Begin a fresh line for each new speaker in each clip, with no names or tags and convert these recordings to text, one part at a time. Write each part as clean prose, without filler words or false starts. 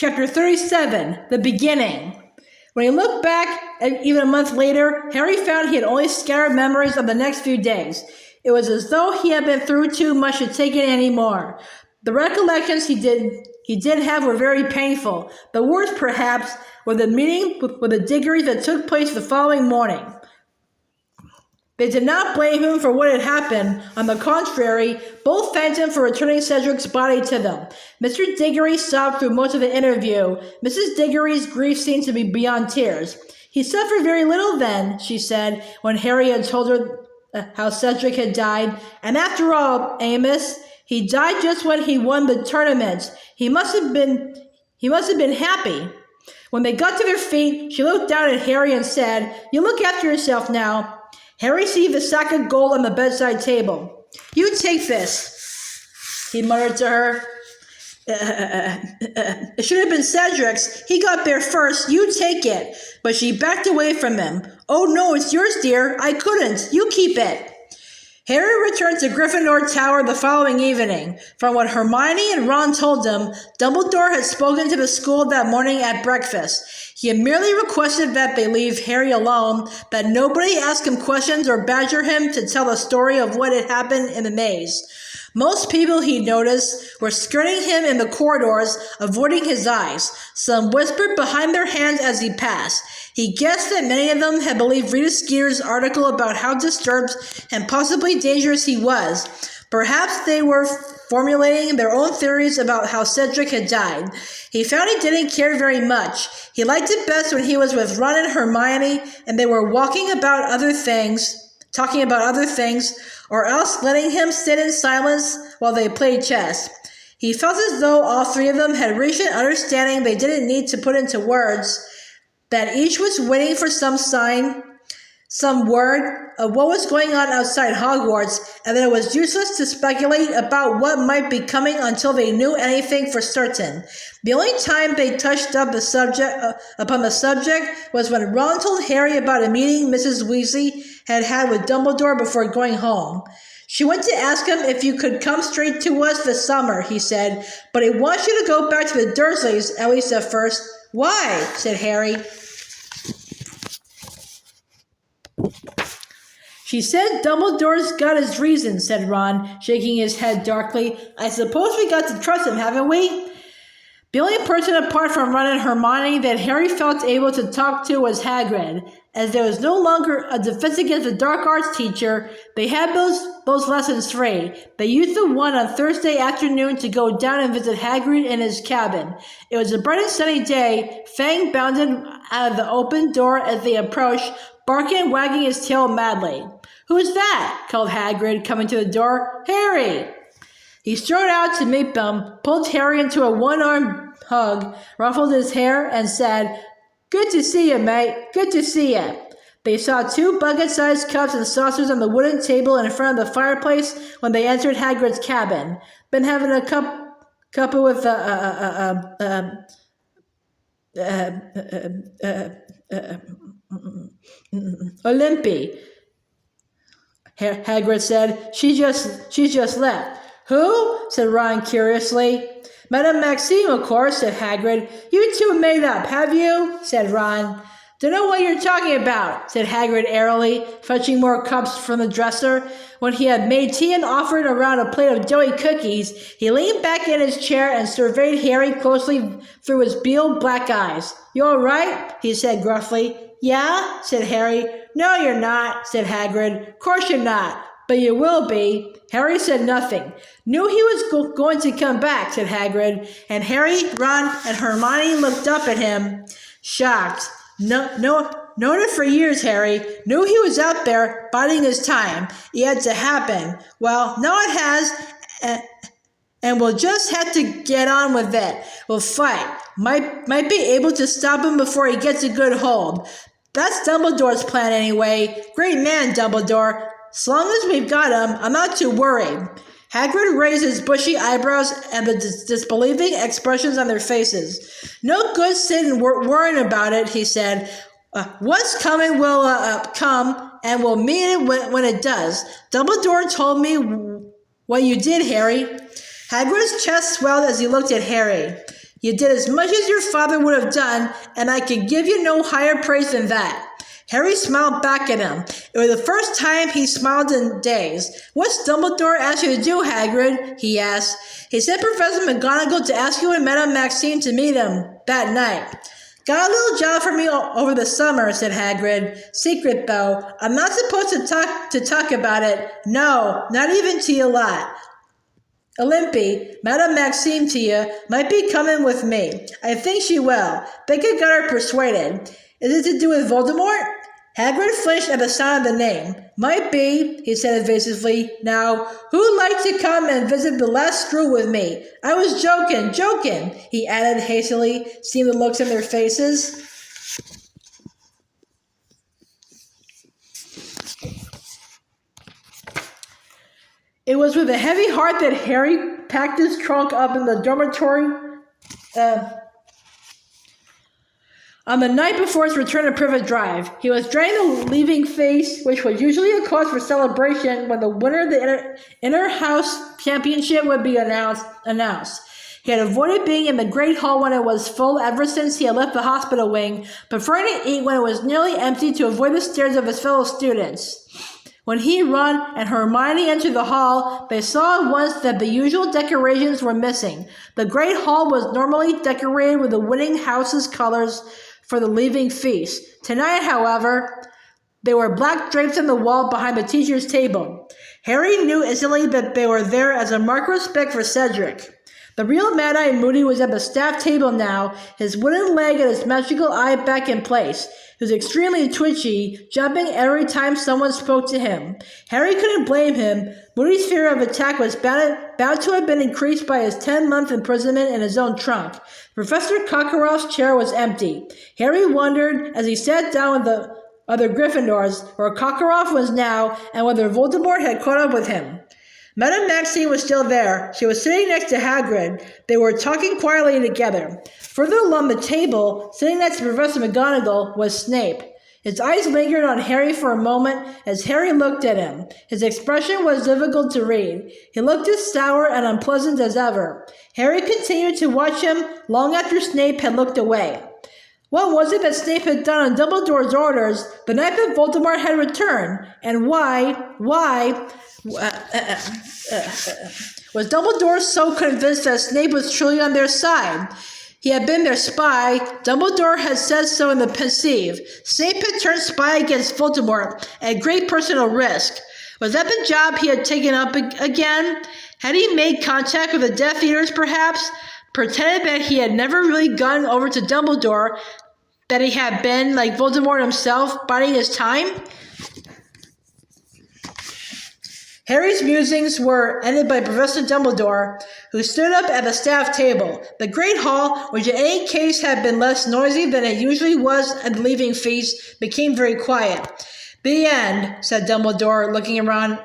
Chapter 37, The Beginning. When he looked back, even a month later, Harry found he had only scattered memories of the next few days. It was as though he had been through too much to take in any more. The recollections he did have were very painful. The worst, perhaps, were the meeting with the Diggories that took place the following morning. They did not blame him for what had happened. On the contrary, both thanked him for returning Cedric's body to them. Mr. Diggory sobbed through most of the interview. Mrs. Diggory's grief seemed to be beyond tears. He suffered very little then, she said, when Harry had told her how Cedric had died. And after all, Amos, he died just when he won the tournament. He must have been happy. When they got to their feet, she looked down at Harry and said, "You look after yourself now." Harry seized the sack of gold on the bedside table. "You take this," he muttered to her. It should have been Cedric's. He got there first. You take it. But she backed away from him. "Oh, no, it's yours, dear. I couldn't. You keep it." Harry returned to Gryffindor Tower the following evening. From what Hermione and Ron told him, Dumbledore had spoken to the school that morning at breakfast. He had merely requested that they leave Harry alone, that nobody ask him questions or badger him to tell the story of what had happened in the maze. Most people, he noticed, were skirting him in the corridors, avoiding his eyes. Some whispered behind their hands as he passed. He guessed that many of them had believed Rita Skeeter's article about how disturbed and possibly dangerous he was. Perhaps they were formulating their own theories about how Cedric had died. He found he didn't care very much. He liked it best when he was with Ron and Hermione and they were talking about other things, or else letting him sit in silence while they played chess. He felt as though all three of them had reached an understanding they didn't need to put into words, that each was waiting for some sign, some word of what was going on outside Hogwarts, and that it was useless to speculate about what might be coming until they knew anything for certain. The only time they touched upon the subject was when Ron told Harry about a meeting Mrs. Weasley had had with Dumbledore before going home. "She went to ask him if you could come straight to us this summer," he said, "but he wants you to go back to the Dursleys, at least at first." "Why?" said Harry. "She said Dumbledore's got his reasons," said Ron, shaking his head darkly. "I suppose we got to trust him, haven't we?" The only person apart from Ron and Hermione that Harry felt able to talk to was Hagrid. As there was no longer a defense against the dark arts teacher, they had those lessons free. They used the one on Thursday afternoon to go down and visit Hagrid in his cabin. It was a bright and sunny day. Fang bounded out of the open door as they approached, barking and wagging his tail madly. "Who's that?" called Hagrid, coming to the door. "Harry!" He strode out to meet them, pulled Harry into a one-armed hug, ruffled his hair, and said, "Good to see you, mate. Good to see you." They saw two bucket-sized cups and saucers on the wooden table in front of the fireplace when they entered Hagrid's cabin. "Been having a cuppa with Olympie," Hagrid said. She's just left." "Who?" said Ron curiously. "Madame Maxime, of course," said Hagrid. "You two made up, have you?" said Ron. "Don't know what you're talking about," said Hagrid airily, fetching more cups from the dresser. When he had made tea and offered around a plate of doughy cookies, he leaned back in his chair and surveyed Harry closely through his beetle black eyes. "You all right?" he said gruffly. "Yeah," said Harry. "No, you're not," said Hagrid. "Of course you're not, but you will be." Harry said nothing. "Knew he was going to come back," said Hagrid, and Harry, Ron, and Hermione looked up at him, shocked. Known it for years, Harry. Knew he was out there, biding his time. It had to happen. Well, now it has, and we'll just have to get on with it. We'll fight. Might be able to stop him before he gets a good hold. That's Dumbledore's plan anyway. Great man, Dumbledore. As long as we've got him, I'm not too worried." Hagrid raised his bushy eyebrows and the disbelieving expressions on their faces. "No good sitting worrying about it," he said. "What's coming will come, and we'll meet it when it does. Dumbledore told me what you did, Harry." Hagrid's chest swelled as he looked at Harry. You did as much as your father would have done, and I can give you no higher praise than that." Harry smiled back at him. It was the first time he smiled in days. "What's Dumbledore asked you to do, Hagrid?" he asked. "He sent Professor McGonagall to ask you and Madame Maxime to meet him that night." "Got a little job for me over the summer," said Hagrid. "Secret, though. I'm not supposed to talk about it. No, not even to you lot. Olympie, Madame Maxime to you, might be coming with me. I think she will. Think I got her persuaded. Is it to do with Voldemort?" Hagrid flinched at the sound of the name. "Might be," he said evasively. "Now, who'd like to come and visit the last screw with me? I was joking, he added hastily, seeing the looks in their faces. It was with a heavy heart that Harry packed his trunk up in the dormitory on the night before his return to Privet Drive. He was dreading the leaving feast, which was usually a cause for celebration when the winner of the inter-house championship would be announced. He had avoided being in the Great Hall when it was full ever since he had left the hospital wing, preferring to eat when it was nearly empty to avoid the stares of his fellow students. When he, Ron, and Hermione entered the hall, they saw at once that the usual decorations were missing. The Great Hall was normally decorated with the winning house's colors for the leaving feast. Tonight, however, there were black drapes on the wall behind the teacher's table. Harry knew instantly that they were there as a mark of respect for Cedric. The real Mad-Eye Moody was at the staff table now, his wooden leg and his magical eye back in place. He was extremely twitchy, jumping every time someone spoke to him. Harry couldn't blame him. Moody's fear of attack was bound to have been increased by his 10-month imprisonment in his own trunk. Professor Karkaroff's chair was empty. Harry wondered, as he sat down with the other Gryffindors, where Karkaroff was now and whether Voldemort had caught up with him. Madame Maxime was still there. She was sitting next to Hagrid. They were talking quietly together. Further along the table, sitting next to Professor McGonagall, was Snape. His eyes lingered on Harry for a moment as Harry looked at him. His expression was difficult to read. He looked as sour and unpleasant as ever. Harry continued to watch him long after Snape had looked away. What was it that Snape had done on Dumbledore's orders the night that Voldemort had returned? And why was Dumbledore so convinced that Snape was truly on their side? He had been their spy. Dumbledore had said so in the Pensieve. Snape had turned spy against Voldemort at great personal risk. Was that the job he had taken up again? Had he made contact with the Death Eaters, perhaps? Pretended that he had never really gone over to Dumbledore, that he had been, like Voldemort himself, biding his time? Harry's musings were ended by Professor Dumbledore, who stood up at the staff table. The Great Hall, which in any case had been less noisy than it usually was at the leaving feast, became very quiet. "The end," said Dumbledore, looking around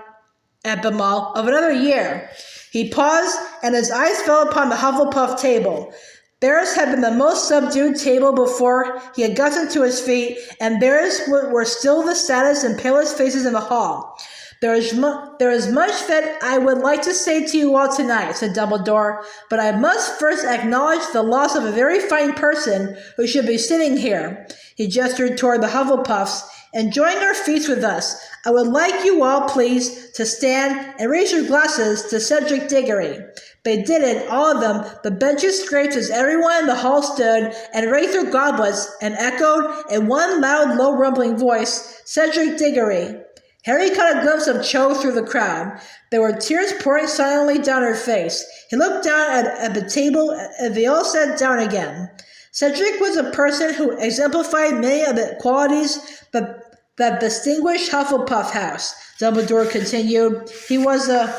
at them all, "of another year." He paused, and his eyes fell upon the Hufflepuff table. Theirs had been the most subdued table before he had gotten to his feet, and theirs were still the saddest and palest faces in the hall. There is much that I would like to say to you all tonight," said Dumbledore, "but I must first acknowledge the loss of a very fine person who should be sitting here." He gestured toward the Hufflepuffs, "enjoying our feast with us. I would like you all, please, to stand and raise your glasses to Cedric Diggory." They did it, all of them. The benches scraped as everyone in the hall stood and raised their goblets and echoed in one loud, low, rumbling voice, "Cedric Diggory." Harry caught a glimpse of Cho through the crowd. There were tears pouring silently down her face. He looked down at the table and they all sat down again. Cedric was a person who exemplified many of the qualities that distinguished Hufflepuff House, Dumbledore continued. He was a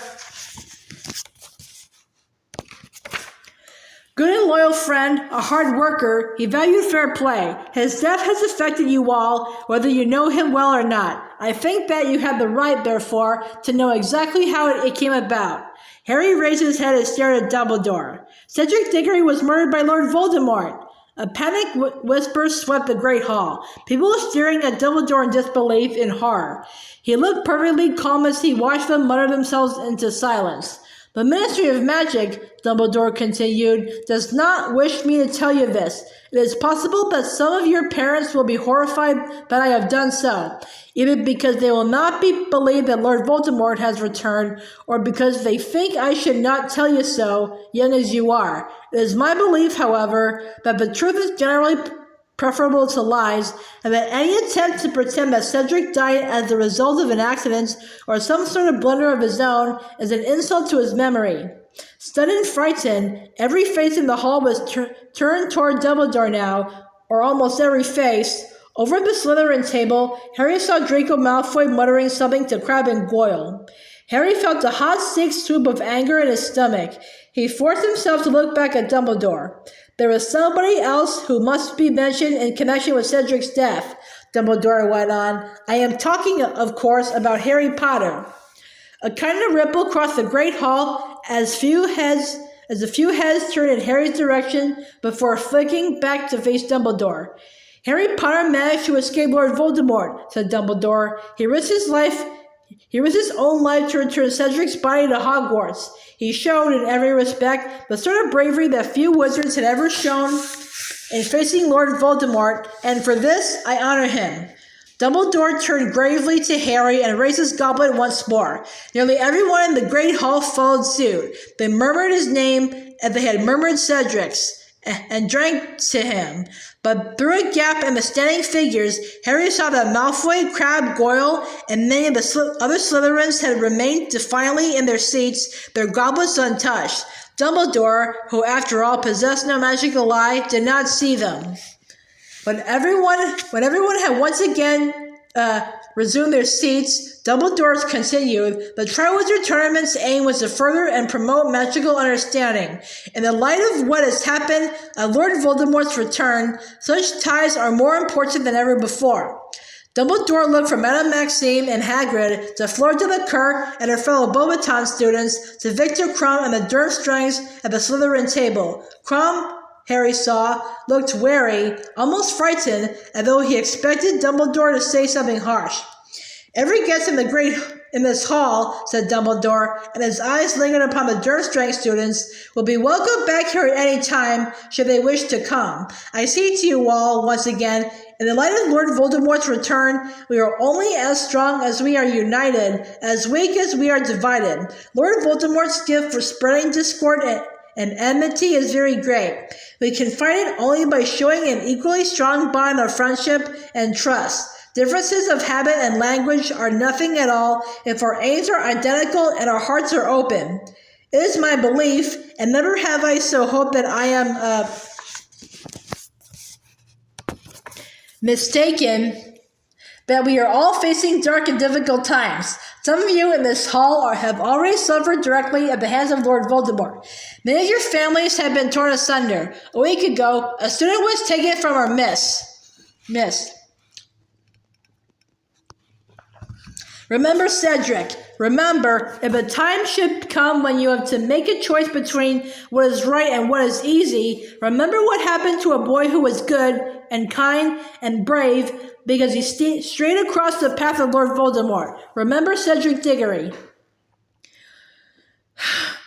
good and loyal friend, a hard worker. He valued fair play. His death has affected you all, whether you know him well or not. I think that you have the right, therefore, to know exactly how it came about. Harry raised his head and stared at Dumbledore. "Cedric Diggory was murdered by Lord Voldemort." A panicked whisper swept the Great Hall. People were staring at Dumbledore in disbelief, in horror. He looked perfectly calm as he watched them mutter themselves into silence. "The Ministry of Magic," Dumbledore continued, does not wish me to tell you this. It is possible that some of your parents will be horrified that I have done so, either because they will not believe that Lord Voldemort has returned, or because they think I should not tell you so, young as you are. It is my belief, however, that the truth is generally preferable to lies, and that any attempt to pretend that Cedric died as the result of an accident or some sort of blunder of his own is an insult to his memory. Stunned and frightened, every face in the hall was turned toward Dumbledore now, or almost every face. Over the Slytherin table, Harry saw Draco Malfoy muttering something to Crabbe and Goyle. Harry felt a hot, sick swoop of anger in his stomach. He forced himself to look back at Dumbledore. There was somebody else who must be mentioned in connection with Cedric's death, Dumbledore went on. I am talking, of course, about Harry Potter. A kind of ripple crossed the great hall as a few heads turned in Harry's direction before flicking back to face Dumbledore. Harry Potter managed to escape Lord Voldemort, said Dumbledore. He risked his own life to return Cedric's body to Hogwarts. He showed, in every respect, the sort of bravery that few wizards had ever shown in facing Lord Voldemort, and for this I honor him. Dumbledore turned gravely to Harry and raised his goblet once more. Nearly everyone in the great hall followed suit. They murmured his name as they had murmured Cedric's, and drank to him. But through a gap in the standing figures, Harry saw that Malfoy, Crabbe, Goyle, and many of the other Slytherins had remained defiantly in their seats, their goblets untouched. Dumbledore, who after all possessed no magical eye, did not see them. When everyone had once again resumed their seats, Dumbledore continued, the Triwizard Tournament's aim was to further and promote magical understanding. In the light of what has happened at Lord Voldemort's return, such ties are more important than ever before. Dumbledore looked from Madame Maxime and Hagrid to Fleur Delacour and her fellow Beauxbaton students to Victor Crumb and the Durmstrangs at the Slytherin table. Crumb, Harry saw, looked wary, almost frightened, as though he expected Dumbledore to say something harsh. Every guest in this hall, said Dumbledore, and his eyes lingered upon the Durmstrang students, will be welcome back here at any time, should they wish to come. I say to you all, once again, in the light of Lord Voldemort's return, we are only as strong as we are united, as weak as we are divided. Lord Voldemort's gift for spreading discord and enmity is very great. We can fight it only by showing an equally strong bond of friendship and trust. Differences of habit and language are nothing at all if our aims are identical and our hearts are open. It is my belief, and never have I so hoped that I am mistaken, that we are all facing dark and difficult times. Some of you in this hall have already suffered directly at the hands of Lord Voldemort. Many of your families have been torn asunder. A week ago, a student was taken from our miss. Remember Cedric. Remember, if a time should come when you have to make a choice between what is right and what is easy, remember what happened to a boy who was good and kind and brave because he strayed across the path of Lord Voldemort. Remember Cedric Diggory.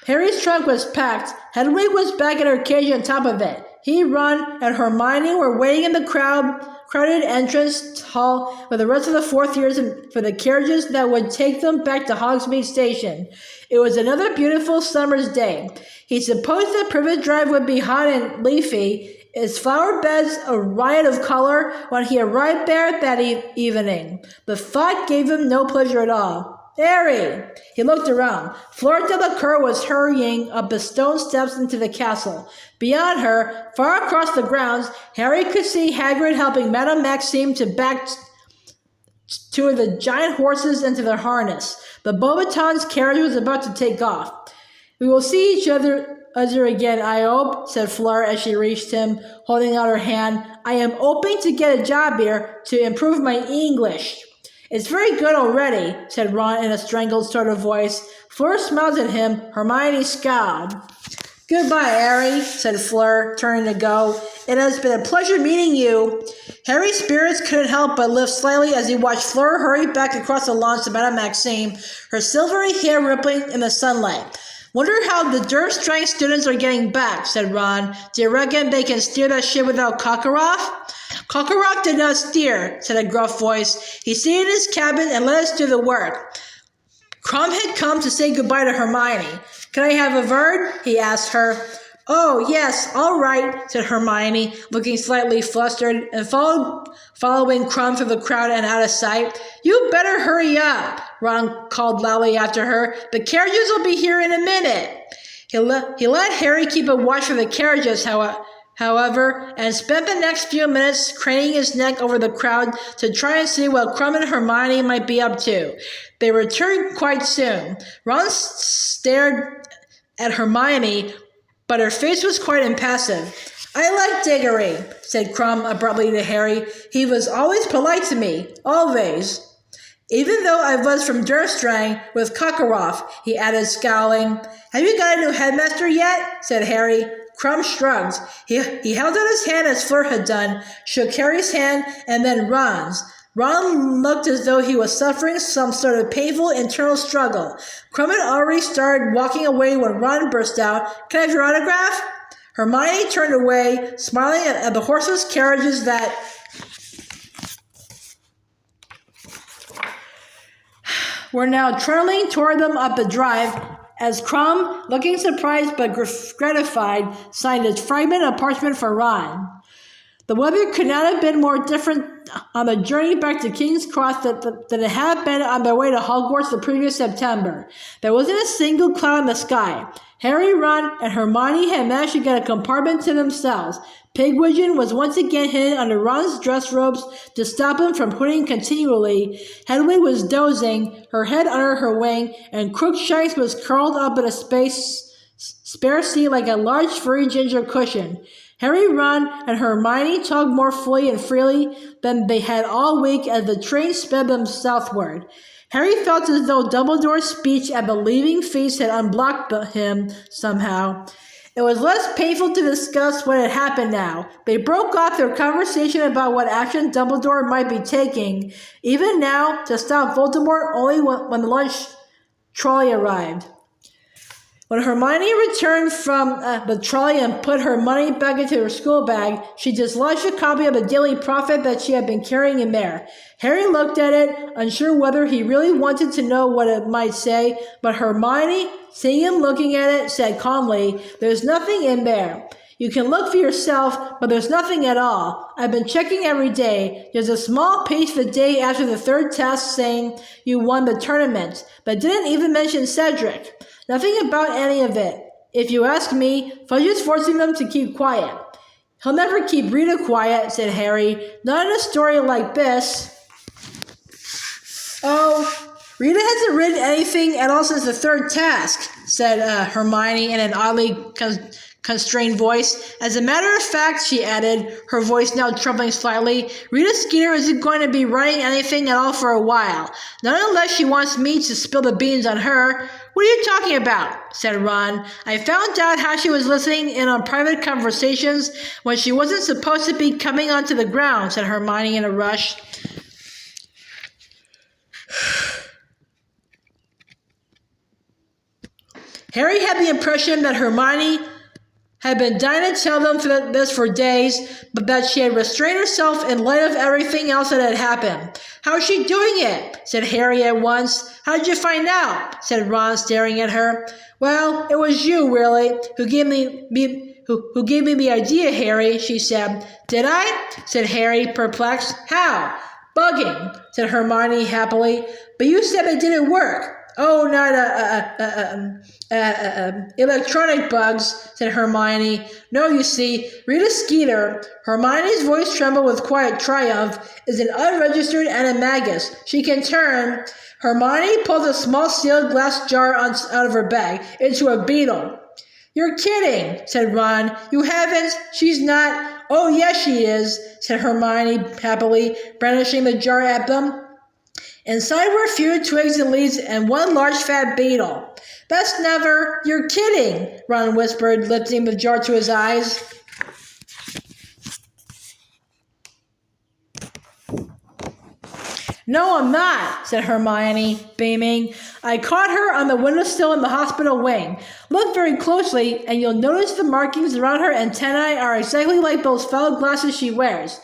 Harry's trunk was packed. Hedwig was back at her cage on top of it. He, Ron, and Hermione were waiting in the crowded entrance hall with the rest of the fourth years for the carriages that would take them back to Hogsmeade Station. It was another beautiful summer's day. He supposed that Privet Drive would be hot and leafy, its flower beds a riot of color, when he arrived there that evening. The thought gave him no pleasure at all. Harry! He looked around. Fleur Delacour was hurrying up the stone steps into the castle. Beyond her, far across the grounds, Harry could see Hagrid helping Madame Maxime to back two of the giant horses into their harness. The Beauxbaton's carriage was about to take off. We will see each other again, I hope, said Fleur as she reached him, holding out her hand. I am hoping to get a job here to improve my English. It's very good already, said Ron in a strangled sort of voice. Fleur smiled at him. Hermione scowled. Goodbye, Harry, said Fleur, turning to go. It has been a pleasure meeting you. Harry's spirits couldn't help but lift slightly as he watched Fleur hurry back across the lawn to Madame Maxime, her silvery hair rippling in the sunlight. Wonder how the Dursley students are getting back, said Ron. Do you reckon they can steer that ship without Karkaroff? Karkaroff did not steer, said a gruff voice. He stayed in his cabin and let us do the work. Krum had come to say goodbye to Hermione. Can I have a word? He asked her. Oh, yes, all right, said Hermione, looking slightly flustered and following Krum through the crowd and out of sight. You better hurry up, Ron called loudly after her. The carriages will be here in a minute. He let Harry keep a watch for the carriages, however, and spent the next few minutes craning his neck over the crowd to try and see what Krum and Hermione might be up to. They returned quite soon. Ron stared at Hermione, but her face was quite impassive. I like Diggory, said Krum abruptly to Harry. He was always polite to me, always. Even though I was from Dursley with Karkaroff, he added, scowling. Have you got a new headmaster yet? Said Harry. Krum shrugged. He held out his hand as Fleur had done, shook Harry's hand, and then Ron's. Ron looked as though he was suffering some sort of painful internal struggle. Krum had already started walking away when Ron burst out, Can I have your autograph? Hermione turned away, smiling at the horseless carriages that were now trundling toward them up the drive, as Krum, looking surprised but gratified, signed a fragment of parchment for Ron. The weather could not have been more different on the journey back to King's Cross than it had been on their way to Hogwarts the previous September. There wasn't a single cloud in the sky. Harry, Ron, and Hermione had managed to get a compartment to themselves. Pigwidgeon was once again hidden under Ron's dress robes to stop him from hooting continually. Hedwig was dozing, her head under her wing, and Crookshanks was curled up in a spare seat like a large furry ginger cushion. Harry, Ron, and Hermione talked more fully and freely than they had all week as the train sped them southward. Harry felt as though Dumbledore's speech at the leaving feast had unblocked him somehow. It was less painful to discuss what had happened now. They broke off their conversation about what action Dumbledore might be taking, even now, to stop Voldemort only when the lunch trolley arrived. When Hermione returned from the trolley and put her money back into her school bag, she dislodged a copy of the Daily Prophet that she had been carrying in there. Harry looked at it, unsure whether he really wanted to know what it might say, but Hermione, seeing him looking at it, said calmly, There's nothing in there. You can look for yourself, but there's nothing at all. I've been checking every day. There's a small page the day after the third test saying you won the tournament, but didn't even mention Cedric. Nothing about any of it. If you ask me, Fudge is forcing them to keep quiet. He'll never keep Rita quiet, said Harry. Not in a story like this. Oh, Rita hasn't written anything at all since the third task, said Hermione in an oddly constrained voice. As a matter of fact, she added, her voice now trembling slightly, Rita Skeeter isn't going to be writing anything at all for a while. Not unless she wants me to spill the beans on her. What are you talking about? Said Ron. I found out how she was listening in on private conversations when she wasn't supposed to be coming onto the ground, said Hermione in a rush. Harry had the impression that Hermione had been dying to tell them this for days, but that she had restrained herself in light of everything else that had happened. How's she doing it? Said Harry at once. How did you find out? Said Ron, staring at her. Well, it was you, really, who gave me the idea, Harry, she said. Did I? Said Harry, perplexed. How? Bugging, said Hermione happily. But you said it didn't work. Oh, not electronic bugs, said Hermione. No, you see, Rita Skeeter, Hermione's voice trembled with quiet triumph, is an unregistered animagus. She can turn. Hermione pulled a small sealed glass jar out of her bag into a beetle. You're kidding, said Ron. You haven't? She's not. Oh, yes, she is, said Hermione happily, brandishing the jar at them. Inside were a few twigs and leaves and one large fat beetle. Best never. You're kidding, Ron whispered, lifting the jar to his eyes. No, I'm not, said Hermione, beaming. I caught her on the windowsill in the hospital wing. Look very closely, and you'll notice the markings around her antennae are exactly like those felt glasses she wears.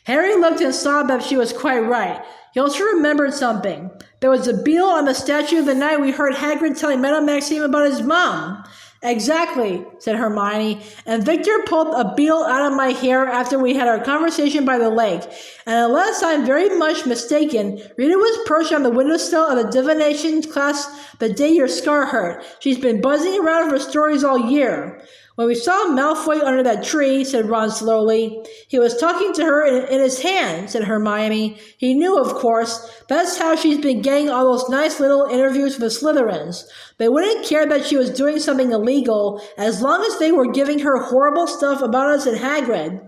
Harry looked and saw that she was quite right. He also remembered something. There was a beetle on the statue the night we heard Hagrid telling Madame Maxime about his mom. Exactly, said Hermione, and Victor pulled a beetle out of my hair after we had our conversation by the lake. And unless I'm very much mistaken, Rita was perched on the windowsill of the divination class the day your scar hurt. She's been buzzing around for stories all year. When we saw Malfoy under that tree, said Ron slowly. He was talking to her in his hand, said Hermione. He knew, of course. That's how she's been getting all those nice little interviews with Slytherins. They wouldn't care that she was doing something illegal, as long as they were giving her horrible stuff about us and Hagrid.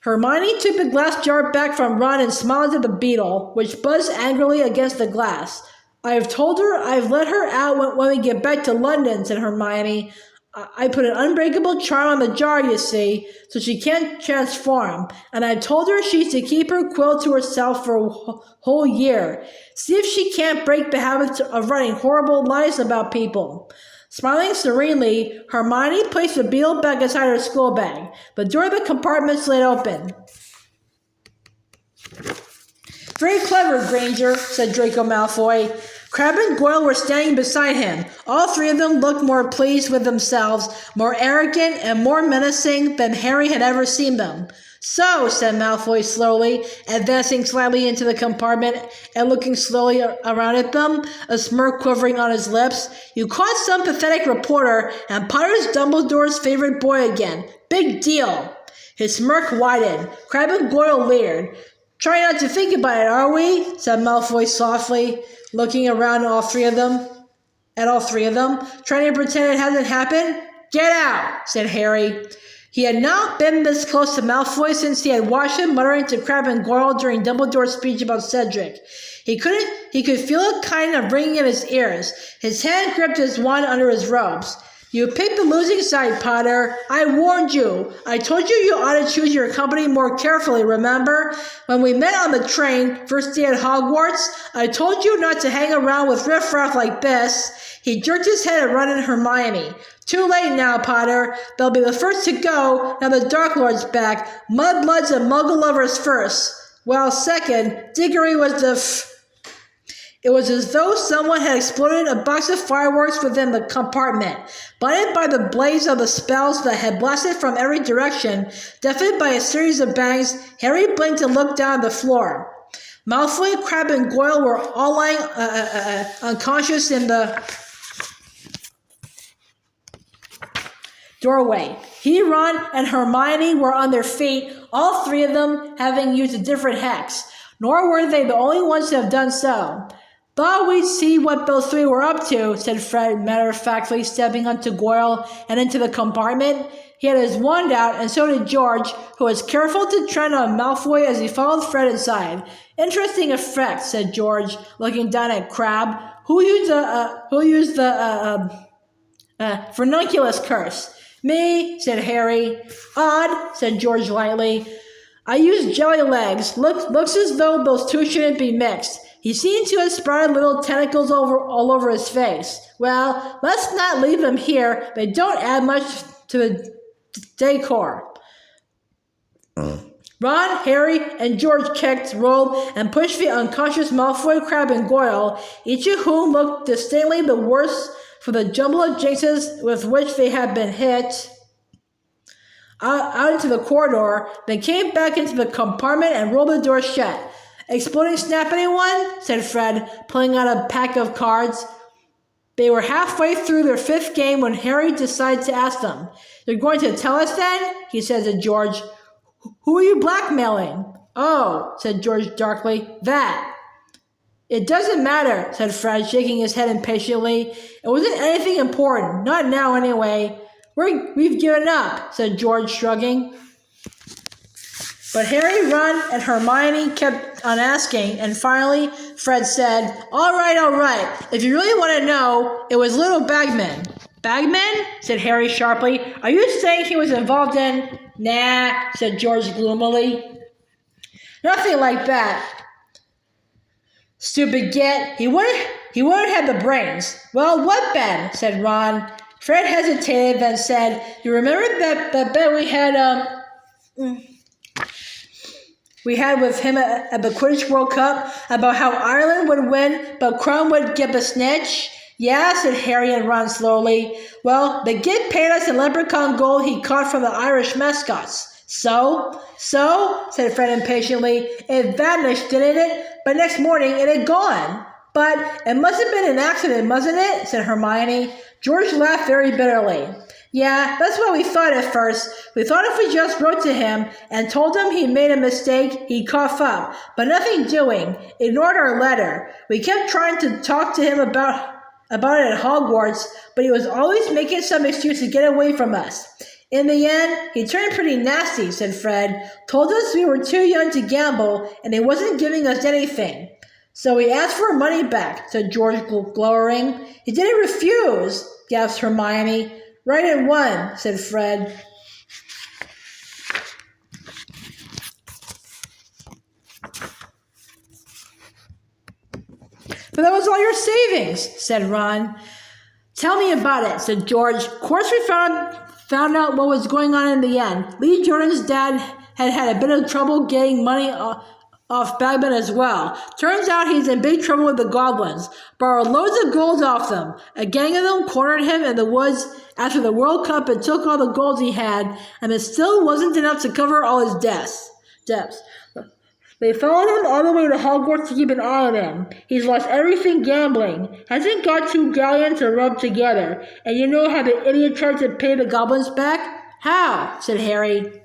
Hermione took the glass jar back from Ron and smiled at the beetle, which buzzed angrily against the glass. I've told her I've let her out when we get back to London, said Hermione. I put an unbreakable charm on the jar, you see, so she can't transform, and I told her she's to keep her quill to herself for a whole year. See if she can't break the habit of writing horrible lies about people. Smiling serenely, Hermione placed the beetle back inside her school bag. The door of the compartment slid open. Very clever, Granger, said Draco Malfoy. Crabbe and Goyle were standing beside him. All three of them looked more pleased with themselves, more arrogant and more menacing than Harry had ever seen them. So, said Malfoy slowly, advancing slightly into the compartment and looking slowly around at them, a smirk quivering on his lips, you caught some pathetic reporter and Potter's Dumbledore's favorite boy again. Big deal. His smirk widened. Crabbe and Goyle leered. Try not to think about it, are we? Said Malfoy softly, looking around at all three of them, trying to pretend it hasn't happened. Get out, said Harry. He had not been this close to Malfoy since he had watched him muttering to Crabbe and Goyle during Dumbledore's speech about Cedric. He could feel a kind of ringing in his ears. His hand gripped his wand under his robes. You picked the losing side, Potter. I warned you. I told you ought to choose your company more carefully, remember? When we met on the train, first day at Hogwarts, I told you not to hang around with riffraff like this. He jerked his head at Ron and Hermione. Too late now, Potter. They'll be the first to go, now the Dark Lord's back. Mudbloods and Muggle lovers first. Well, second, Diggory was It was as though someone had exploded a box of fireworks within the compartment. Blinded by the blaze of the spells that had blasted from every direction, deafened by a series of bangs, Harry blinked and looked down at the floor. Malfoy, Crabbe, and Goyle were all lying unconscious in the doorway. He, Ron, and Hermione were on their feet, all three of them having used a different hex. Nor were they the only ones to have done so. Thought we'd see what those three were up to, said Fred matter-of-factly, stepping onto Goyle and into the compartment. He had his wand out, and so did George, who was careful to tread on Malfoy as he followed Fred inside. Interesting effect, said George, looking down at Crabbe. Who used the Furnunculus curse? Me, said Harry. Odd, said George lightly. I used jelly legs. Looks as though those two shouldn't be mixed. He seemed to have sprouted little tentacles all over his face. Well, let's not leave them here. They don't add much to the decor. Ron, Harry, and George kicked, rolled, and pushed the unconscious Malfoy, Crabbe, and Goyle, each of whom looked distinctly the worse for the jumble of jinxes with which they had been hit, out into the corridor, then came back into the compartment and rolled the door shut. Exploding snap, anyone? Said Fred, pulling out a pack of cards. They were halfway through their fifth game when Harry decided to ask them. You're going to tell us then? He said to George. Who are you blackmailing? Oh, said George darkly. That. It doesn't matter, said Fred, shaking his head impatiently. It wasn't anything important. Not now, anyway. We've given up, said George, shrugging. But Harry, Ron, and Hermione kept on asking, and finally Fred said, All right. If you really want to know, it was little Bagman. Bagman? Said Harry sharply. Are you saying he was involved in... Nah, said George gloomily. Nothing like that. Stupid git. He wouldn't have the brains. Well, what Ben? Said Ron. Fred hesitated, then said, You remember that bet we had with him at the Quidditch World Cup about how Ireland would win, but Crumb would get the snitch? Yeah, said Harry and Ron slowly. Well, the git paid us in leprechaun gold he caught from the Irish mascots. So, said Fred impatiently, it vanished, didn't it? But next morning it had gone. But it must have been an accident, mustn't it? Said Hermione. George laughed very bitterly. Yeah, that's what we thought at first. We thought if we just wrote to him and told him he made a mistake, he'd cough up. But nothing doing. Ignored our letter. We kept trying to talk to him about it at Hogwarts, but he was always making some excuse to get away from us. In the end, he turned pretty nasty, said Fred. Told us we were too young to gamble, and he wasn't giving us anything. So we asked for our money back, said George, glowering. He didn't refuse, gasped Hermione. Right in one, said Fred. But that was all your savings, said Ron. Tell me about it, said George. Of course we found out what was going on in the end. Lee Jordan's dad had a bit of trouble getting money off Bagman as well. Turns out he's in big trouble with the goblins. Borrowed loads of gold off them. A gang of them cornered him in the woods after the World Cup and took all the gold he had, and it still wasn't enough to cover all his debts. They followed him all the way to Hogwarts to keep an eye on him. He's lost everything gambling. Hasn't got 2 galleons to rub together. And you know how the idiot tried to pay the goblins back? How? Said Harry.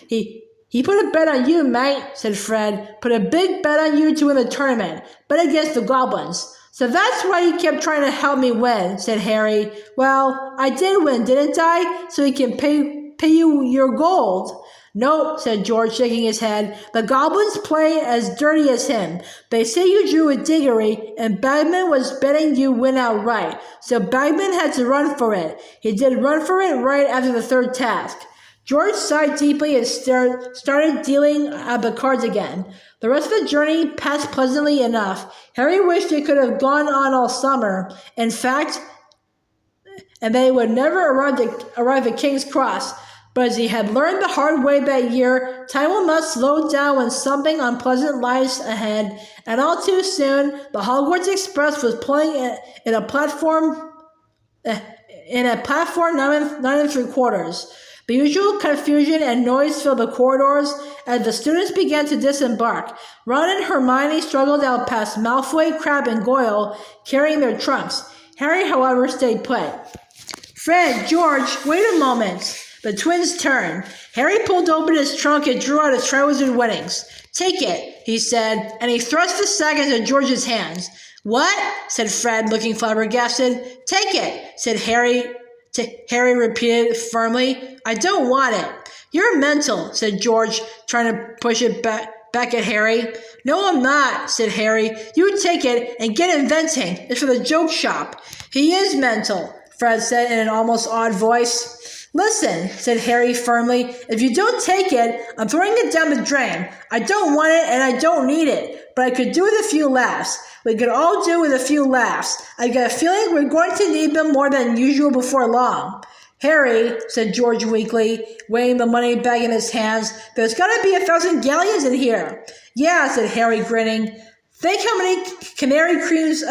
He put a bet on you, mate, said Fred. Put a big bet on you to win the tournament. Bet against the goblins. So that's why he kept trying to help me win, said Harry. Well, I did win, didn't I? So he can pay you your gold. Nope, said George, shaking his head. The goblins play as dirty as him. They say you drew a Diggory, and Bagman was betting you win outright. So Bagman had to run for it. He did run for it right after the 3rd task. George sighed deeply and started dealing out the cards again. The rest of the journey passed pleasantly enough. Harry wished it could have gone on all summer. In fact, and they would never arrive at King's Cross. But as he had learned the hard way that year, time will not slow down when something unpleasant lies ahead, and all too soon, the Hogwarts Express was pulling in a platform 9 3/4. The usual confusion and noise filled the corridors as the students began to disembark. Ron and Hermione struggled out past Malfoy, Crabbe, and Goyle, carrying their trunks. Harry, however, stayed put. Fred, George, wait a moment. The twins turned. Harry pulled open his trunk and drew out his Triwizard Winnings. Take it, he said, and he thrust the sack into George's hands. What? Said Fred, looking flabbergasted. Take it, said Harry. Harry repeated firmly. I don't want it. You're mental, said George, trying to push it back at Harry. No, I'm not, said Harry. You take it and get inventing. It's for the joke shop. He is mental, Fred said in an almost odd voice. Listen, said Harry firmly, if you don't take it, I'm throwing it down the drain. I don't want it and I don't need it, but I could do with a few laughs. We could all do with a few laughs. I get a feeling we're going to need them more than usual before long. Harry, said George weakly, weighing the money bag in his hands, there's got to be 1,000 galleons in here. Yeah, said Harry, grinning. Think how many canary creams,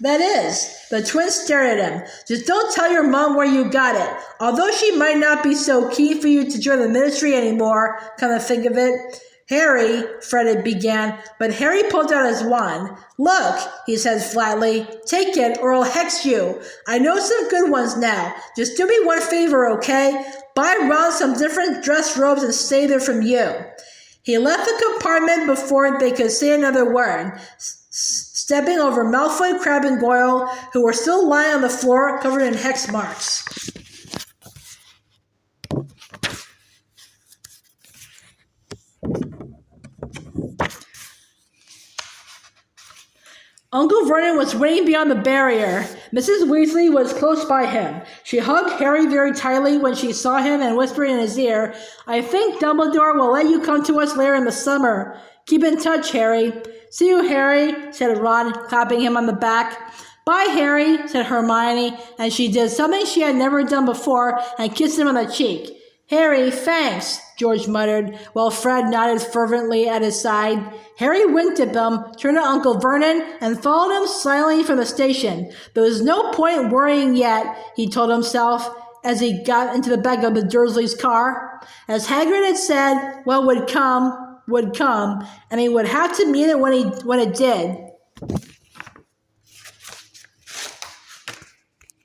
that is. The twins stared at him. Just don't tell your mom where you got it. Although she might not be so keen for you to join the ministry anymore, come to think of it. Harry, Fred began, but Harry pulled out his wand. Look, he said flatly, take it or I'll hex you. I know some good ones now. Just do me one favor, okay? Buy Ron some different dress robes and save them from you. He left the compartment before they could say another word, stepping over Malfoy, Crabbe, and Goyle, who were still lying on the floor covered in hex marks. Uncle Vernon was waiting beyond the barrier. Mrs. Weasley was close by him. She hugged Harry very tightly when she saw him and whispered in his ear, "I think Dumbledore will let you come to us later in the summer. Keep in touch, Harry." "See you, Harry," said Ron, clapping him on the back. "Bye, Harry," said Hermione, and she did something she had never done before and kissed him on the cheek. "Harry, thanks," George muttered, while Fred nodded fervently at his side. Harry winked at them, turned to Uncle Vernon, and followed him silently from the station. There was no point worrying yet, he told himself, as he got into the back of the Dursleys' car. As Hagrid had said, what would come, and he would have to meet it when it did.